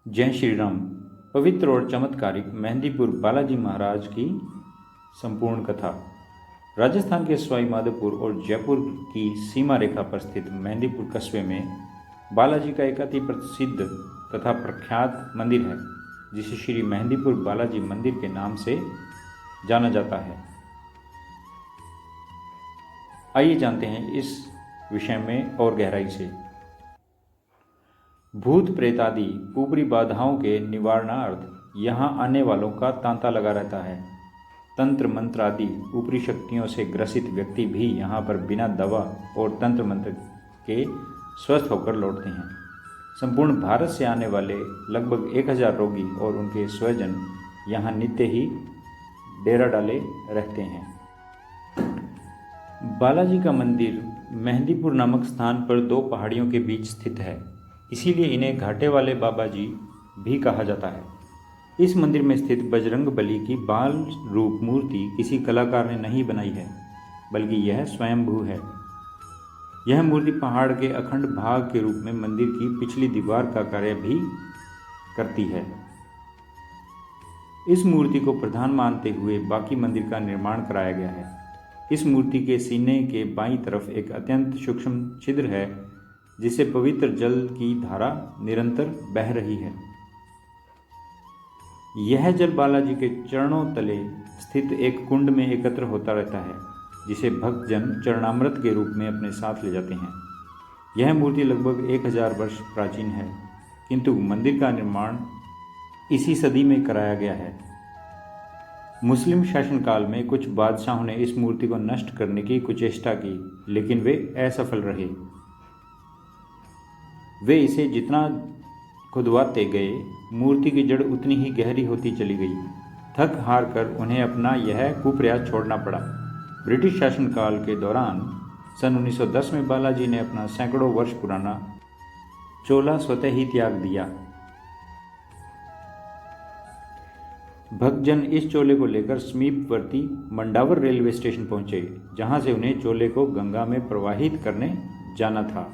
जय श्री राम। पवित्र और चमत्कारिक मेहंदीपुर बालाजी महाराज की संपूर्ण कथा। राजस्थान के सवाई माधोपुर और जयपुर की सीमा रेखा पर स्थित मेहंदीपुर कस्बे में बालाजी का एक अति प्रसिद्ध तथा प्रख्यात मंदिर है, जिसे श्री मेहंदीपुर बालाजी मंदिर के नाम से जाना जाता है। आइए जानते हैं इस विषय में और गहराई से। भूत प्रेत आदि ऊपरी बाधाओं के निवारणार्थ यहाँ आने वालों का तांता लगा रहता है। तंत्र मंत्र आदि ऊपरी शक्तियों से ग्रसित व्यक्ति भी यहाँ पर बिना दवा और तंत्र मंत्र के स्वस्थ होकर लौटते हैं। संपूर्ण भारत से आने वाले लगभग 1000 रोगी और उनके स्वजन यहाँ नित्य ही डेरा डाले रहते हैं। बालाजी का मंदिर मेहंदीपुर नामक स्थान पर 2 पहाड़ियों के बीच स्थित है, इसीलिए इन्हें घाटे वाले बाबा जी भी कहा जाता है। इस मंदिर में स्थित बजरंग बली की बाल रूप मूर्ति किसी कलाकार ने नहीं बनाई है, बल्कि यह स्वयंभू है। यह मूर्ति पहाड़ के अखंड भाग के रूप में मंदिर की पिछली दीवार का कार्य भी करती है। इस मूर्ति को प्रधान मानते हुए बाकी मंदिर का निर्माण कराया गया है। इस मूर्ति के सीने के बाईं तरफ एक अत्यंत सूक्ष्म छिद्र है, जिससे पवित्र जल की धारा निरंतर बह रही है। यह जल बालाजी के चरणों तले स्थित एक कुंड में एकत्र होता रहता है, जिसे भक्तजन चरणामृत के रूप में अपने साथ ले जाते हैं। यह मूर्ति लगभग 1000 वर्ष प्राचीन है, किंतु मंदिर का निर्माण इसी सदी में कराया गया है। मुस्लिम शासनकाल में कुछ बादशाहों ने इस मूर्ति को नष्ट करने की कुचेष्टा की, लेकिन वे असफल रहे। वे इसे जितना खुदवाते गए, मूर्ति की जड़ उतनी ही गहरी होती चली गई। थक हार कर उन्हें अपना यह कुप्रयास छोड़ना पड़ा। ब्रिटिश शासनकाल के दौरान सन 1910 में बालाजी ने अपना सैकड़ों वर्ष पुराना चोला स्वतः ही त्याग दिया। भक्तजन इस चोले को लेकर समीपवर्ती मंडावर रेलवे स्टेशन पहुंचे, जहां से उन्हें चोले को गंगा में प्रवाहित करने जाना था।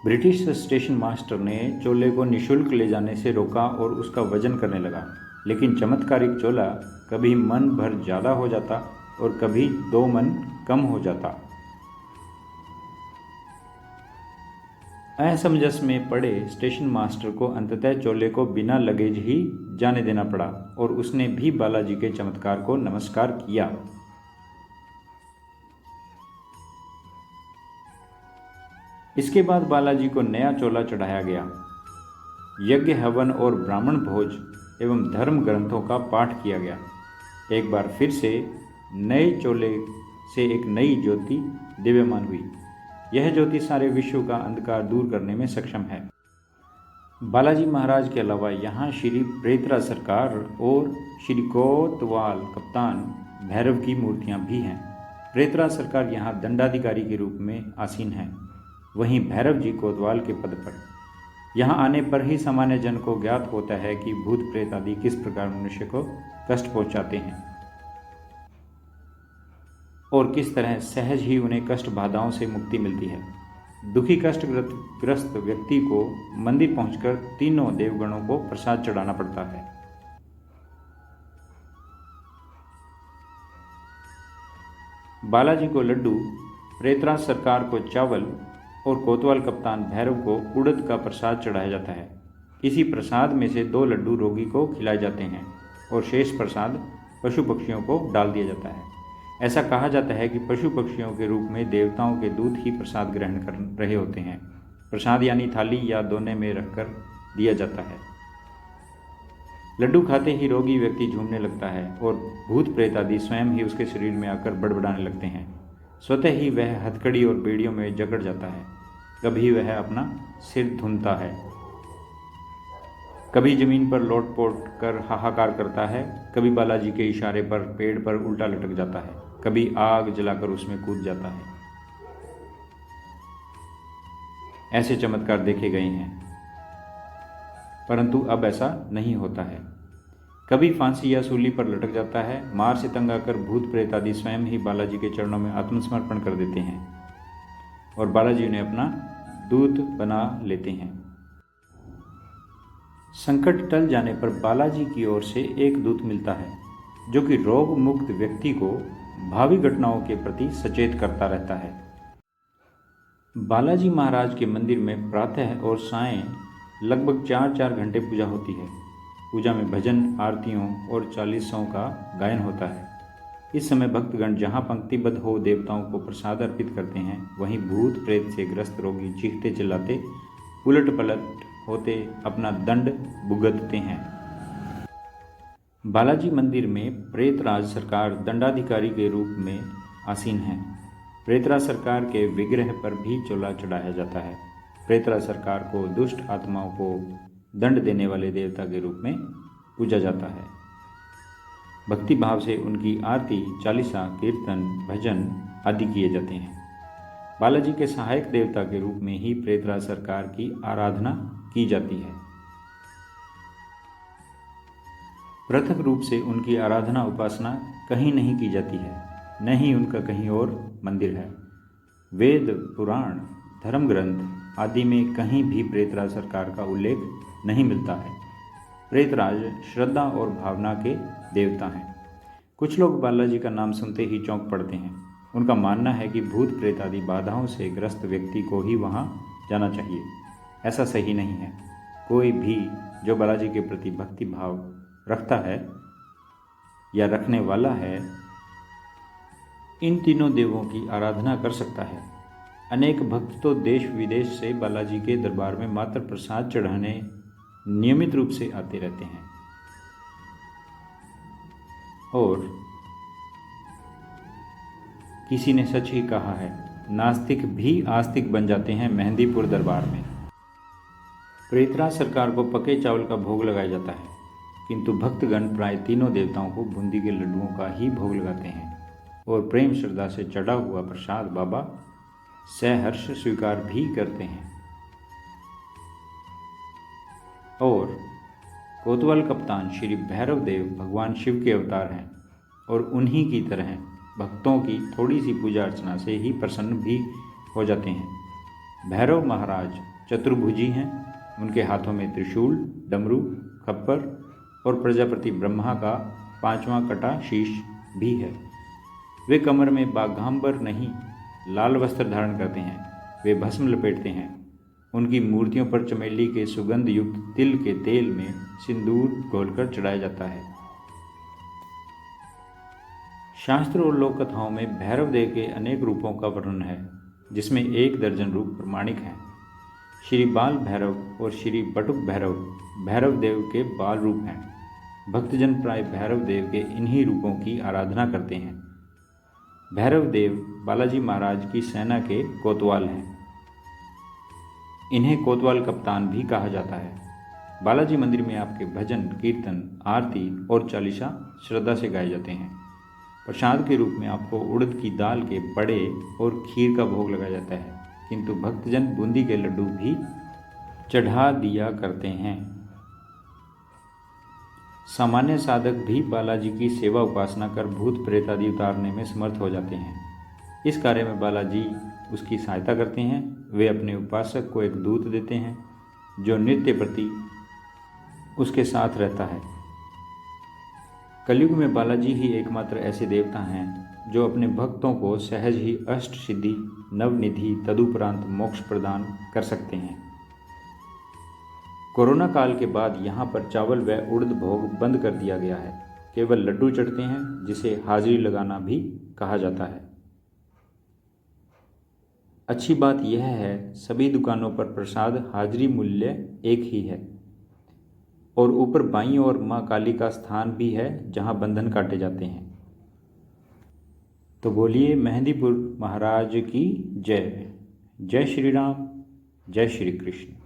ब्रिटिश स्टेशन मास्टर ने चोले को निःशुल्क ले जाने से रोका और उसका वजन करने लगा, लेकिन चमत्कारिक चोला कभी मन भर ज़्यादा हो जाता और कभी 2 मन कम हो जाता। असमंजस में पड़े स्टेशन मास्टर को अंततः चोले को बिना लगेज ही जाने देना पड़ा और उसने भी बालाजी के चमत्कार को नमस्कार किया। इसके बाद बालाजी को नया चोला चढ़ाया गया। यज्ञ हवन और ब्राह्मण भोज एवं धर्म ग्रंथों का पाठ किया गया। एक बार फिर से नए चोले से एक नई ज्योति दिव्यमान हुई। यह ज्योति सारे विश्व का अंधकार दूर करने में सक्षम है। बालाजी महाराज के अलावा यहाँ श्री प्रेतरा सरकार और श्री कोतवाल कप्तान भैरव की मूर्तियाँ भी हैं। प्रेतरा सरकार यहाँ दंडाधिकारी के रूप में आसीन है, वहीं भैरव जी कोतवाल के पद पर। यहाँ आने पर ही सामान्य जन को ज्ञात होता है कि भूत प्रेत आदि किस प्रकार मनुष्य को कष्ट पहुँचाते हैं और किस तरह सहज ही उन्हें कष्ट बाधाओं से मुक्ति मिलती है। दुखी कष्टग्रस्त व्यक्ति को मंदिर पहुंचकर तीनों देवगणों को प्रसाद चढ़ाना पड़ता है। बालाजी को लड्डू, प्रेतरा सरकार को चावल और कोतवाल कप्तान भैरव को उड़द का प्रसाद चढ़ाया जाता है। इसी प्रसाद में से 2 लड्डू रोगी को खिलाए जाते हैं और शेष प्रसाद पशु पक्षियों को डाल दिया जाता है। ऐसा कहा जाता है कि पशु पक्षियों के रूप में देवताओं के दूत ही प्रसाद ग्रहण कर रहे होते हैं। प्रसाद यानी थाली या दोने में रखकर दिया जाता है। लड्डू खाते ही रोगी व्यक्ति झूमने लगता है और भूत प्रेत आदि स्वयं ही उसके शरीर में आकर बड़बड़ाने लगते हैं। स्वतः ही वह हथकड़ी और बेड़ियों में जकड़ जाता है। कभी वह अपना सिर धुनता है, कभी जमीन पर लोट-पोट कर हाहाकार करता है, कभी बालाजी के इशारे पर पेड़ पर उल्टा लटक जाता है, कभी आग जलाकर उसमें कूद जाता है। ऐसे चमत्कार देखे गए हैं, परंतु अब ऐसा नहीं होता है। कभी फांसी या सूली पर लटक जाता है। मार से तंग आकर भूत प्रेत आदि स्वयं ही बालाजी के चरणों में आत्मसमर्पण कर देते हैं और बालाजी उन्हें अपना दूत बना लेते हैं। संकट टल जाने पर बालाजी की ओर से एक दूत मिलता है जो कि रोग मुक्त व्यक्ति को भावी घटनाओं के प्रति सचेत करता रहता है। बालाजी महाराज के मंदिर में प्रातः और सायं लगभग 4-4 घंटे पूजा होती है। पूजा में भजन, आरतियों और चालीसों का गायन होता है। इस समय भक्तगण जहाँ पंक्तिबद्ध हो देवताओं को प्रसाद अर्पित करते हैं, वहीं भूत प्रेत से ग्रस्त रोगी चीखते चिल्लाते उलट पलट होते अपना दंड भुगतते हैं। बालाजी मंदिर में प्रेतराज सरकार दंडाधिकारी के रूप में आसीन हैं। प्रेतराज सरकार के विग्रह पर भी चोला चढ़ाया जाता है। प्रेतराज सरकार को दुष्ट आत्माओं को दंड देने वाले देवता के रूप में पूजा जाता है। भक्ति भाव से उनकी आरती, चालीसा, कीर्तन, भजन आदि किए जाते हैं। बालाजी के सहायक देवता के रूप में ही प्रेतराज सरकार की आराधना की जाती है। पृथक रूप से उनकी आराधना उपासना कहीं नहीं की जाती है, न ही उनका कहीं और मंदिर है। वेद, पुराण, धर्म ग्रंथ आदि में कहीं भी प्रेतराज सरकार का उल्लेख नहीं मिलता है। प्रेतराज श्रद्धा और भावना के देवता हैं। कुछ लोग बालाजी का नाम सुनते ही चौंक पड़ते हैं। उनका मानना है कि भूत प्रेत आदि बाधाओं से ग्रस्त व्यक्ति को ही वहाँ जाना चाहिए। ऐसा सही नहीं है। कोई भी जो बालाजी के प्रति भक्ति भाव रखता है या रखने वाला है, इन तीनों देवों की आराधना कर सकता है। अनेक भक्त तो देश विदेश से बालाजी के दरबार में मात्र प्रसाद चढ़ाने नियमित रूप से आते रहते हैं। और किसी ने सच ही कहा है, नास्तिक भी आस्तिक बन जाते हैं मेहंदीपुर दरबार में। प्रेतराज सरकार को पके चावल का भोग लगाया जाता है, किंतु भक्तगण प्राय तीनों देवताओं को बूंदी के लड्डुओं का ही भोग लगाते हैं और प्रेम श्रद्धा से चढ़ा हुआ प्रसाद बाबा सहर्ष स्वीकार भी करते हैं। और कोतवाल कप्तान श्री भैरव देव भगवान शिव के अवतार हैं और उन्हीं की तरह भक्तों की थोड़ी सी पूजा अर्चना से ही प्रसन्न भी हो जाते हैं। भैरव महाराज चतुर्भुजी हैं। उनके हाथों में त्रिशूल, डमरू, खप्पर और प्रजापति ब्रह्मा का 5वां कटा शीश भी है। वे कमर में बाघांबर नहीं, लाल वस्त्र धारण करते हैं। वे भस्म लपेटते हैं। उनकी मूर्तियों पर चमेली के सुगंध युक्त तिल के तेल में सिंदूर घोलकर चढ़ाया जाता है। शास्त्र और लोक कथाओं में भैरव देव के अनेक रूपों का वर्णन है, जिसमें 1 दर्जन रूप प्रमाणिक हैं। श्री बाल भैरव और श्री बटुक भैरव भैरव देव के बाल रूप हैं। भक्तजन प्राय भैरव देव के इन्हीं रूपों की आराधना करते हैं। भैरव देव बालाजी महाराज की सेना के कोतवाल हैं। इन्हें कोतवाल कप्तान भी कहा जाता है। बालाजी मंदिर में आपके भजन, कीर्तन, आरती और चालीसा श्रद्धा से गाए जाते हैं। प्रसाद के रूप में आपको उड़द की दाल के बड़े और खीर का भोग लगाया जाता है, किंतु भक्तजन बूंदी के लड्डू भी चढ़ा दिया करते हैं। सामान्य साधक भी बालाजी की सेवा उपासना कर भूत प्रेत आदि उतारने में समर्थ हो जाते हैं। इस कार्य में बालाजी उसकी सहायता करते हैं। वे अपने उपासक को एक दूत देते हैं जो नित्य प्रति उसके साथ रहता है। कलयुग में बालाजी ही एकमात्र ऐसे देवता हैं जो अपने भक्तों को सहज ही अष्ट सिद्धि, नवनिधि, तदुपरांत मोक्ष प्रदान कर सकते हैं। कोरोना काल के बाद यहाँ पर चावल व उड़द भोग बंद कर दिया गया है। केवल लड्डू चढ़ते हैं, जिसे हाजिरी लगाना भी कहा जाता है। अच्छी बात यह है, सभी दुकानों पर प्रसाद हाजिरी मूल्य एक ही है और ऊपर बाईं ओर माँ काली का स्थान भी है जहाँ बंधन काटे जाते हैं। तो बोलिए मेहंदीपुर महाराज की जय। जय श्री राम, जय श्री कृष्ण।